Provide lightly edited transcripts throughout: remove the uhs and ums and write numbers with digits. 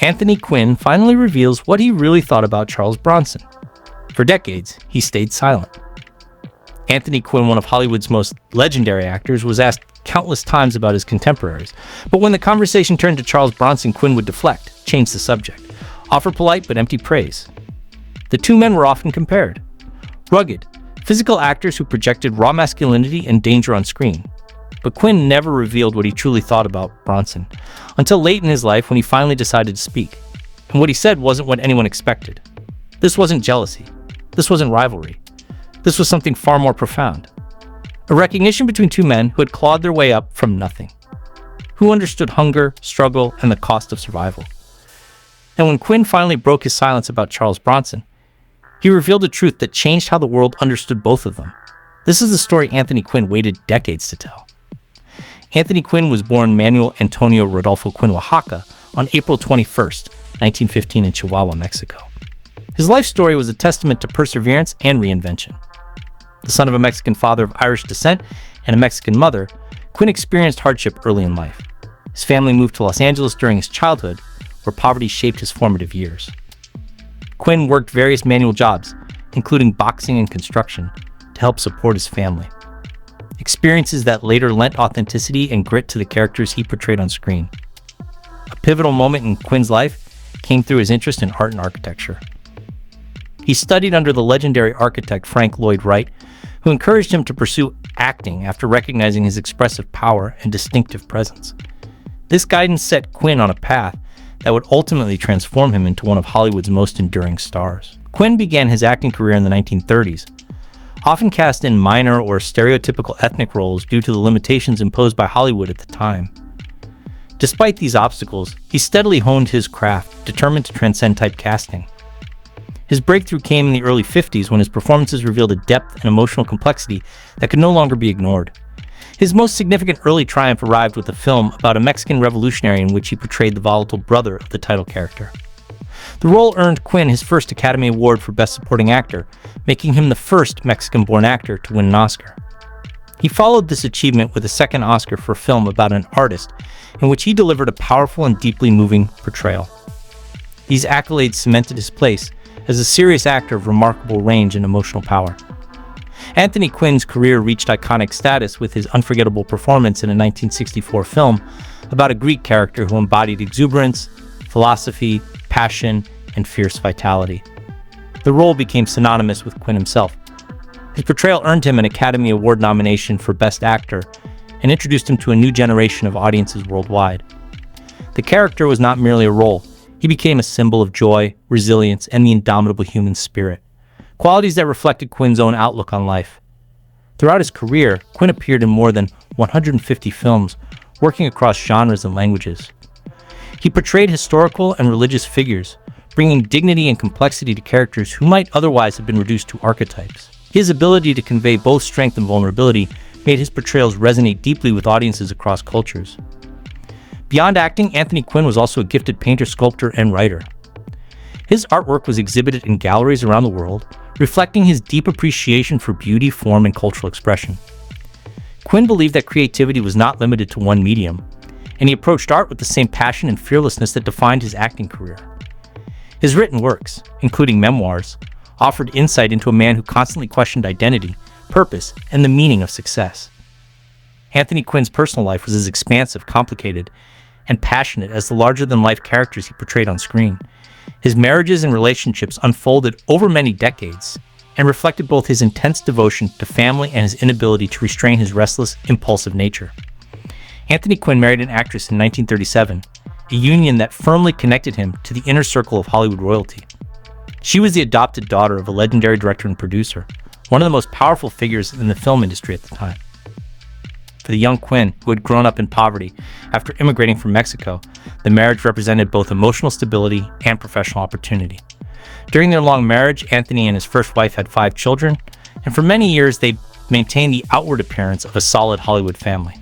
Anthony Quinn finally reveals what he really thought about Charles Bronson. For decades, he stayed silent. Anthony Quinn, one of Hollywood's most legendary actors, was asked countless times about his contemporaries, but when the conversation turned to Charles Bronson, Quinn would deflect, change the subject, offer polite but empty praise. The two men were often compared. Rugged, physical actors who projected raw masculinity and danger on screen. But Quinn never revealed what he truly thought about Bronson, until late in his life when he finally decided to speak. And what he said wasn't what anyone expected. This wasn't jealousy. This wasn't rivalry. This was something far more profound. A recognition between two men who had clawed their way up from nothing, who understood hunger, struggle, and the cost of survival. And when Quinn finally broke his silence about Charles Bronson, he revealed a truth that changed how the world understood both of them. This is the story Anthony Quinn waited decades to tell. Anthony Quinn was born Manuel Antonio Rodolfo Quinn Oaxaca on April 21st, 1915 in Chihuahua, Mexico. His life story was a testament to perseverance and reinvention. The son of a Mexican father of Irish descent and a Mexican mother, Quinn experienced hardship early in life. His family moved to Los Angeles during his childhood, where poverty shaped his formative years. Quinn worked various manual jobs, including boxing and construction, to help support his family. Experiences that later lent authenticity and grit to the characters he portrayed on screen. A pivotal moment in Quinn's life came through his interest in art and architecture. He studied under the legendary architect Frank Lloyd Wright, who encouraged him to pursue acting after recognizing his expressive power and distinctive presence. This guidance set Quinn on a path that would ultimately transform him into one of Hollywood's most enduring stars. Quinn began his acting career in the 1930s, often cast in minor or stereotypical ethnic roles due to the limitations imposed by Hollywood at the time. Despite these obstacles, he steadily honed his craft, determined to transcend typecasting. His breakthrough came in the early 50s when his performances revealed a depth and emotional complexity that could no longer be ignored. His most significant early triumph arrived with a film about a Mexican revolutionary in which he portrayed the volatile brother of the title character. The role earned Quinn his first Academy Award for Best Supporting Actor, making him the first Mexican-born actor to win an Oscar. He followed this achievement with a second Oscar for a film about an artist, in which he delivered a powerful and deeply moving portrayal. These accolades cemented his place as a serious actor of remarkable range and emotional power. Anthony Quinn's career reached iconic status with his unforgettable performance in a 1964 film about a Greek character who embodied exuberance, philosophy, passion, and fierce vitality. The role became synonymous with Quinn himself. His portrayal earned him an Academy Award nomination for Best Actor and introduced him to a new generation of audiences worldwide. The character was not merely a role. He became a symbol of joy, resilience, and the indomitable human spirit, qualities that reflected Quinn's own outlook on life. Throughout his career, Quinn appeared in more than 150 films, working across genres and languages. He portrayed historical and religious figures, bringing dignity and complexity to characters who might otherwise have been reduced to archetypes. His ability to convey both strength and vulnerability made his portrayals resonate deeply with audiences across cultures. Beyond acting, Anthony Quinn was also a gifted painter, sculptor, and writer. His artwork was exhibited in galleries around the world, reflecting his deep appreciation for beauty, form, and cultural expression. Quinn believed that creativity was not limited to one medium, and he approached art with the same passion and fearlessness that defined his acting career. His written works, including memoirs, offered insight into a man who constantly questioned identity, purpose, and the meaning of success. Anthony Quinn's personal life was as expansive, complicated, and passionate as the larger-than-life characters he portrayed on screen. His marriages and relationships unfolded over many decades and reflected both his intense devotion to family and his inability to restrain his restless, impulsive nature. Anthony Quinn married an actress in 1937, a union that firmly connected him to the inner circle of Hollywood royalty. She was the adopted daughter of a legendary director and producer, one of the most powerful figures in the film industry at the time. For the young Quinn, who had grown up in poverty after immigrating from Mexico, the marriage represented both emotional stability and professional opportunity. During their long marriage, Anthony and his first wife had 5 children, and for many years they maintained the outward appearance of a solid Hollywood family.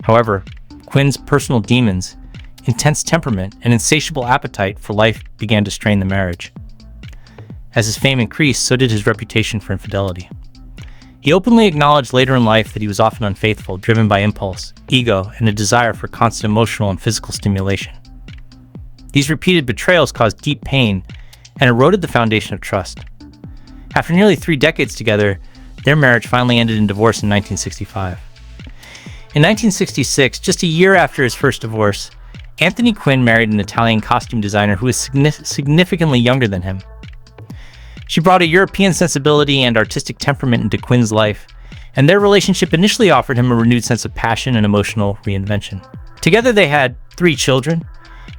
However, Quinn's personal demons, intense temperament, and insatiable appetite for life began to strain the marriage. As his fame increased, so did his reputation for infidelity. He openly acknowledged later in life that he was often unfaithful, driven by impulse, ego, and a desire for constant emotional and physical stimulation. These repeated betrayals caused deep pain and eroded the foundation of trust. After nearly 3 decades together, their marriage finally ended in divorce in 1965. In 1966, just a year after his first divorce, Anthony Quinn married an Italian costume designer who was significantly younger than him. She brought a European sensibility and artistic temperament into Quinn's life, and their relationship initially offered him a renewed sense of passion and emotional reinvention. Together they had 3 children,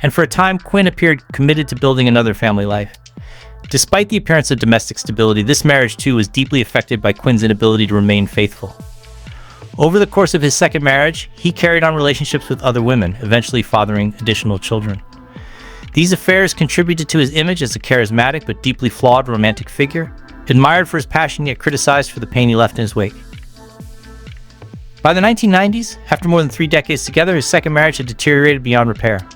and for a time Quinn appeared committed to building another family life. Despite the appearance of domestic stability, this marriage too was deeply affected by Quinn's inability to remain faithful. Over the course of his second marriage, he carried on relationships with other women, eventually fathering additional children. These affairs contributed to his image as a charismatic but deeply flawed romantic figure, admired for his passion yet criticized for the pain he left in his wake. By the 1990s, after more than 3 decades together, his second marriage had deteriorated beyond repair.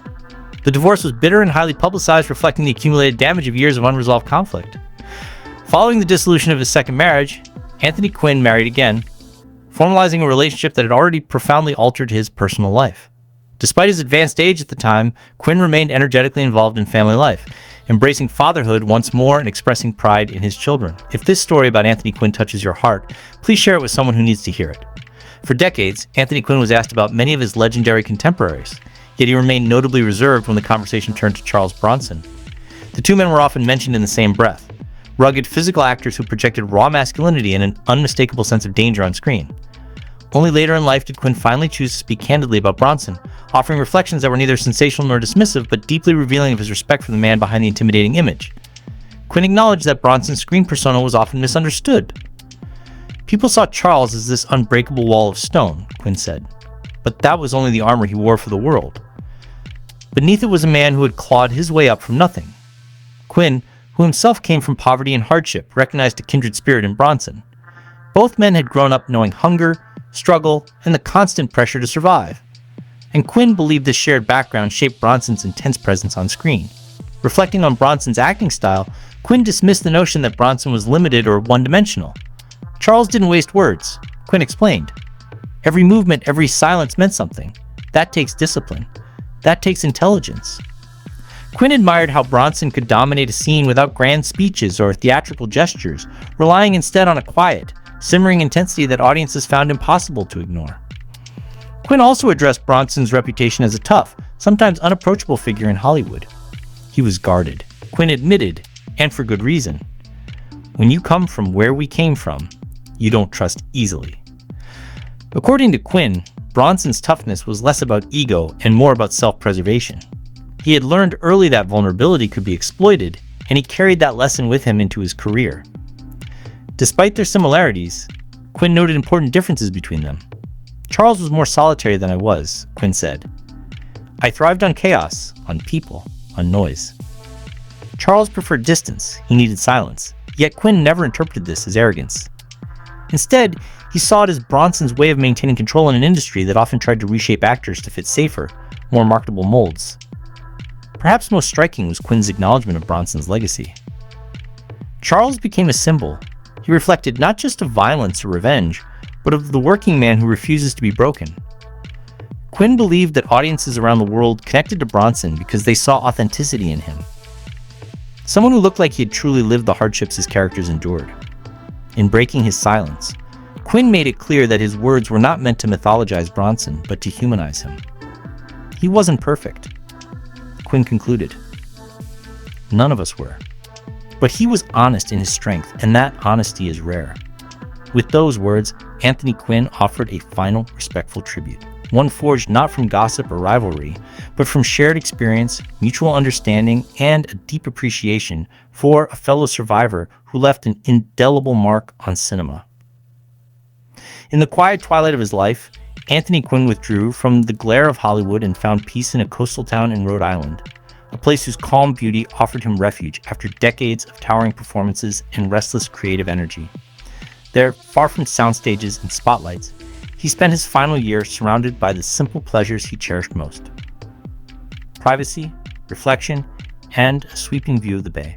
The divorce was bitter and highly publicized, reflecting the accumulated damage of years of unresolved conflict. Following the dissolution of his second marriage, Anthony Quinn married again, formalizing a relationship that had already profoundly altered his personal life. Despite his advanced age at the time, Quinn remained energetically involved in family life, embracing fatherhood once more and expressing pride in his children. If this story about Anthony Quinn touches your heart, please share it with someone who needs to hear it. For decades, Anthony Quinn was asked about many of his legendary contemporaries, yet he remained notably reserved when the conversation turned to Charles Bronson. The 2 men were often mentioned in the same breath, rugged physical actors who projected raw masculinity and an unmistakable sense of danger on screen. Only later in life did Quinn finally choose to speak candidly about Bronson, offering reflections that were neither sensational nor dismissive, but deeply revealing of his respect for the man behind the intimidating image. Quinn acknowledged that Bronson's screen persona was often misunderstood. "People saw Charles as this unbreakable wall of stone," Quinn said, "but that was only the armor he wore for the world. Beneath it was a man who had clawed his way up from nothing." Quinn, who himself came from poverty and hardship, recognized a kindred spirit in Bronson. Both men had grown up knowing hunger, struggle, and the constant pressure to survive. And Quinn believed this shared background shaped Bronson's intense presence on screen. Reflecting on Bronson's acting style, Quinn dismissed the notion that Bronson was limited or one-dimensional. Charles didn't waste words. Quinn explained, "Every movement, every silence meant something. That takes discipline. That takes intelligence." Quinn admired how Bronson could dominate a scene without grand speeches or theatrical gestures, relying instead on a quiet, simmering intensity that audiences found impossible to ignore. Quinn also addressed Bronson's reputation as a tough, sometimes unapproachable figure in Hollywood. He was guarded, Quinn admitted, and for good reason. "When you come from where we came from, you don't trust easily." According to Quinn, Bronson's toughness was less about ego and more about self-preservation. He had learned early that vulnerability could be exploited, and he carried that lesson with him into his career. Despite their similarities, Quinn noted important differences between them. "Charles was more solitary than I was," Quinn said. "I thrived on chaos, on people, on noise. Charles preferred distance, he needed silence, yet Quinn never interpreted this as arrogance. Instead, he saw it as Bronson's way of maintaining control in an industry that often tried to reshape actors to fit safer, more marketable molds. Perhaps most striking was Quinn's acknowledgement of Bronson's legacy. Charles became a symbol. He reflected not just of violence or revenge, but of the working man who refuses to be broken. Quinn believed that audiences around the world connected to Bronson because they saw authenticity in him. Someone who looked like he had truly lived the hardships his characters endured. In breaking his silence, Quinn made it clear that his words were not meant to mythologize Bronson, but to humanize him. He wasn't perfect, Quinn concluded. None of us were. But he was honest in his strength, and that honesty is rare. With those words, Anthony Quinn offered a final, respectful tribute, one forged not from gossip or rivalry, but from shared experience, mutual understanding, and a deep appreciation for a fellow survivor who left an indelible mark on cinema. In the quiet twilight of his life, Anthony Quinn withdrew from the glare of Hollywood and found peace in a coastal town in Rhode Island, a place whose calm beauty offered him refuge after decades of towering performances and restless creative energy. There, far from sound stages and spotlights, he spent his final year surrounded by the simple pleasures he cherished most: privacy, reflection, and a sweeping view of the bay.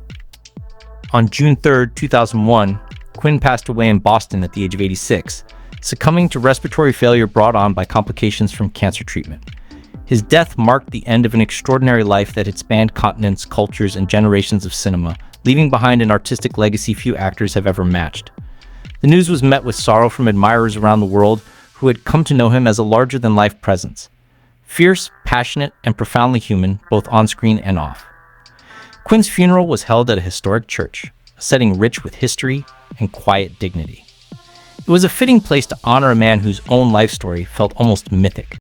On June 3, 2001, Quinn passed away in Boston at the age of 86, succumbing to respiratory failure brought on by complications from cancer treatment. His death marked the end of an extraordinary life that had spanned continents, cultures, and generations of cinema, leaving behind an artistic legacy few actors have ever matched. The news was met with sorrow from admirers around the world who had come to know him as a larger-than-life presence. Fierce, passionate, and profoundly human, both on-screen and off. Quinn's funeral was held at a historic church, a setting rich with history and quiet dignity. It was a fitting place to honor a man whose own life story felt almost mythic.